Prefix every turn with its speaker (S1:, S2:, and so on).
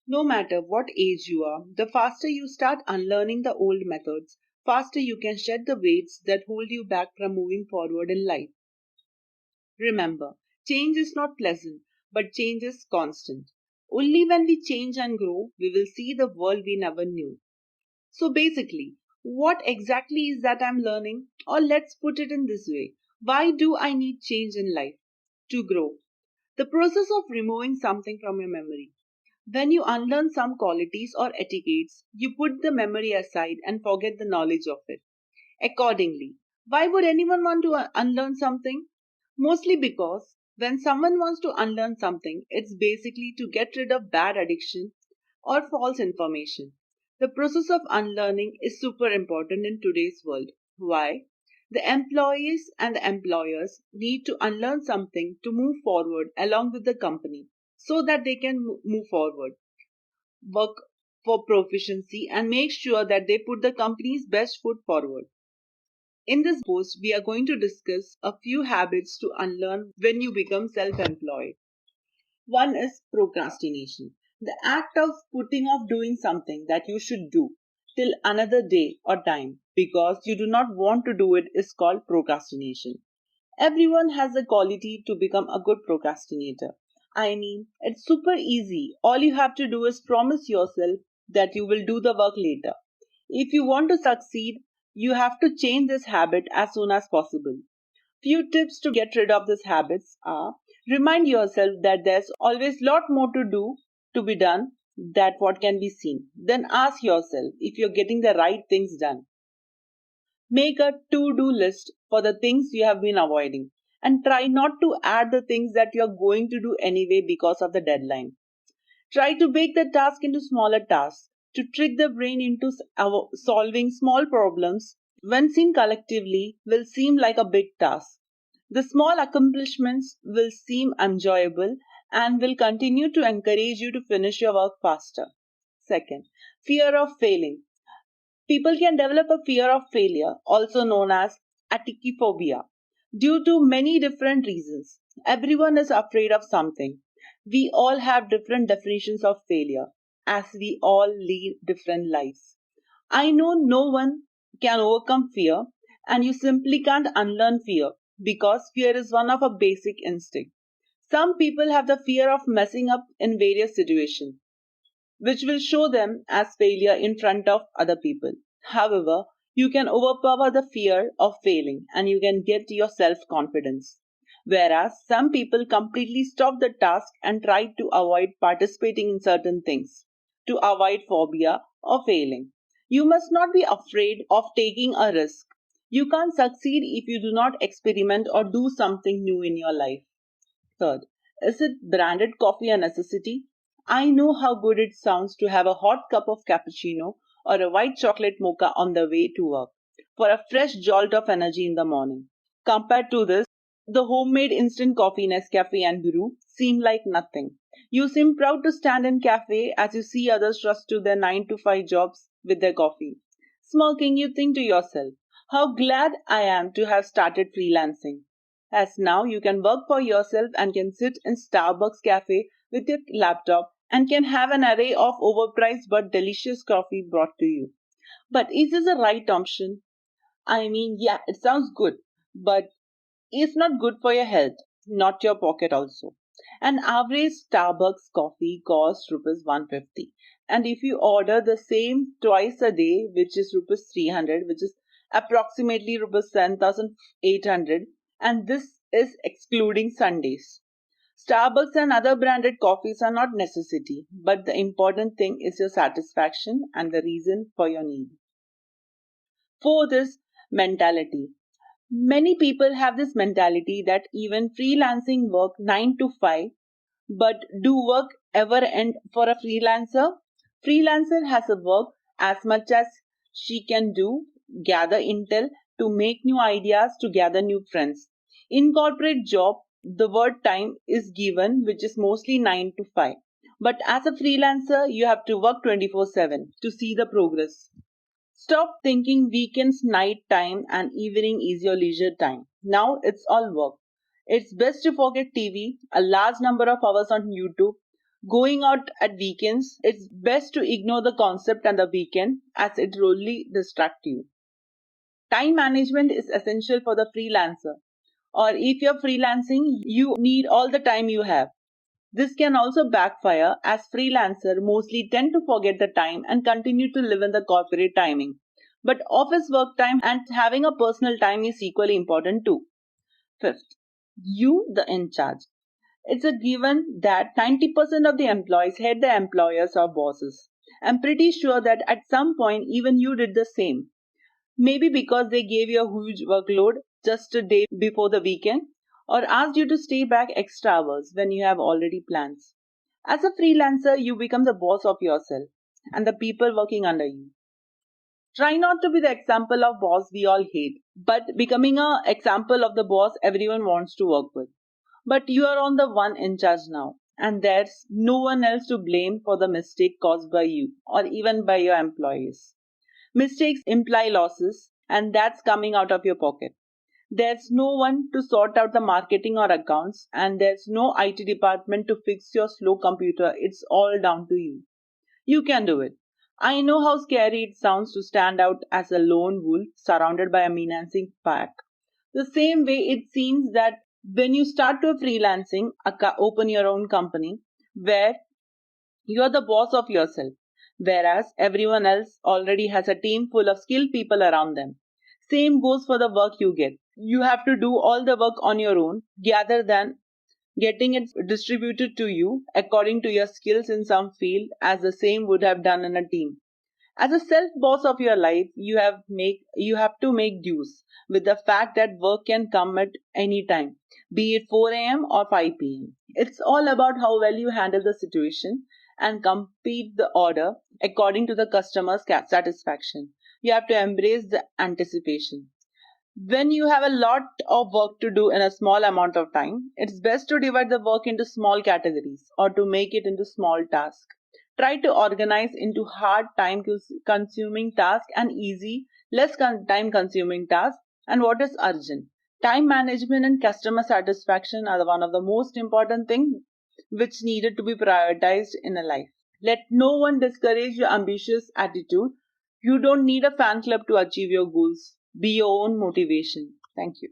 S1: No matter what age you are, the faster you start unlearning the old methods, faster you can shed the weights that hold you back from moving forward in life. Remember, change is not pleasant, but change is constant. Only when we change and grow, we will see the world we never knew. So basically, what exactly is that I'm learning? Or let's put it in this way, why do I need change in life? To grow. The process of removing something from your memory. When you unlearn some qualities or etiquettes, you put the memory aside and forget the knowledge of it. Accordingly, why would anyone want to unlearn something? Mostly because when someone wants to unlearn something, it's basically to get rid of bad addiction or false information. The process of unlearning is super important in today's world. Why? The employees and the employers need to unlearn something to move forward along with the company so that they can move forward, work for proficiency, and make sure that they put the company's best foot forward. In this post, we are going to discuss a few habits to unlearn when you become self employed. One is procrastination, the act of putting off doing something that you should do till another day or time because you do not want to do it is called procrastination. Everyone has the quality to become a good procrastinator. I mean, it's super easy. All you have to do is promise yourself that you will do the work later. If you want to succeed, you have to change this habit as soon as possible. Few tips to get rid of these habits are: remind yourself that there's always lot more to do to be done than what can be seen. Then ask yourself if you're getting the right things done. Make a to-do list for the things you have been avoiding and try not to add the things that you're going to do anyway because of the deadline. Try to break the task into smaller tasks to trick the brain into solving small problems when seen collectively will seem like a big task. The small accomplishments will seem enjoyable and will continue to encourage you to finish your work faster. Second, fear of failing. People can develop a fear of failure, also known as aticophobia, due to many different reasons. Everyone is afraid of something. We all have different definitions of failure, as we all lead different lives. I know no one can overcome fear, and you simply can't unlearn fear because fear is one of our basic instincts. Some people have the fear of messing up in various situations, which will show them as failure in front of other people. However, you can overpower the fear of failing and you can get your self confidence. Whereas some people completely stop the task and try to avoid participating in certain things to avoid phobia or failing. You must not be afraid of taking a risk. You can't succeed if you do not experiment or do something new in your life. Third, is it branded coffee a necessity? I know how good it sounds to have a hot cup of cappuccino or a white chocolate mocha on the way to work for a fresh jolt of energy in the morning. Compared to this, the homemade instant coffee Nescafe and brew seem like nothing. You seem proud to stand in cafe as you see others rush to their 9 to 5 jobs with their coffee. Smirking, you think to yourself, how glad I am to have started freelancing, as now you can work for yourself and can sit in Starbucks cafe with your laptop and can have an array of overpriced but delicious coffee brought to you. But is this the right option? I mean, yeah, it sounds good, but it's not good for your health, not your pocket also. An average Starbucks coffee costs rupees 150. And if you order the same twice a day, which is rupees 300, which is approximately rupees 7,800, and this is excluding Sundays. Starbucks and other branded coffees are not necessity, but the important thing is your satisfaction and the reason for your need. Fourth is mentality. Many people have this mentality that even freelancing work 9 to 5, but do work ever end for a freelancer? Freelancer has a work as much as she can do, gather intel to make new ideas, to gather new friends. In corporate job, the word time is given, which is mostly 9 to 5. But as a freelancer, you have to work 24/7 to see the progress. Stop thinking weekends, night time, and evening is your leisure time. Now it's all work. It's best to forget TV, a large number of hours on YouTube. Going out at weekends, it's best to ignore the concept and the weekend as it will only distract you. Time management is essential for the freelancer, or if you're freelancing, you need all the time you have. This can also backfire as freelancers mostly tend to forget the time and continue to live in the corporate timing. But office work time and having a personal time is equally important too. Fifth, you the in charge. It's a given that 90% of the employees hate their employers or bosses. I'm pretty sure that at some point even you did the same. Maybe because they gave you a huge workload just a day before the weekend or asked you to stay back extra hours when you have already plans. As a freelancer, you become the boss of yourself and the people working under you. Try not to be the example of boss we all hate, but becoming an example of the boss everyone wants to work with. But you are on the one in charge now, and there's no one else to blame for the mistake caused by you or even by your employees. Mistakes imply losses, and that's coming out of your pocket. There's no one to sort out the marketing or accounts, and there's no IT department to fix your slow computer. It's all down to you. You can do it. I know how scary it sounds to stand out as a lone wolf surrounded by a menacing pack. The same way it seems that when you start to freelancing, open your own company where you're the boss of yourself, whereas everyone else already has a team full of skilled people around them. Same goes for the work you get. You have to do all the work on your own, rather than getting it distributed to you according to your skills in some field, as the same would have done in a team. As a self boss of your life, you have to make dues with the fact that work can come at any time, be it 4 a.m. or 5 p.m. It's all about how well you handle the situation and complete the order according to the customer's satisfaction. You have to embrace the anticipation. When you have a lot of work to do in a small amount of time, it's best to divide the work into small categories or to make it into small tasks. Try to organize into hard time consuming tasks and easy, less time consuming tasks and what is urgent. Time management and customer satisfaction are one of the most important things which needed to be prioritized in a life. Let no one discourage your ambitious attitude. You don't need a fan club to achieve your goals. Be your own motivation. Thank you.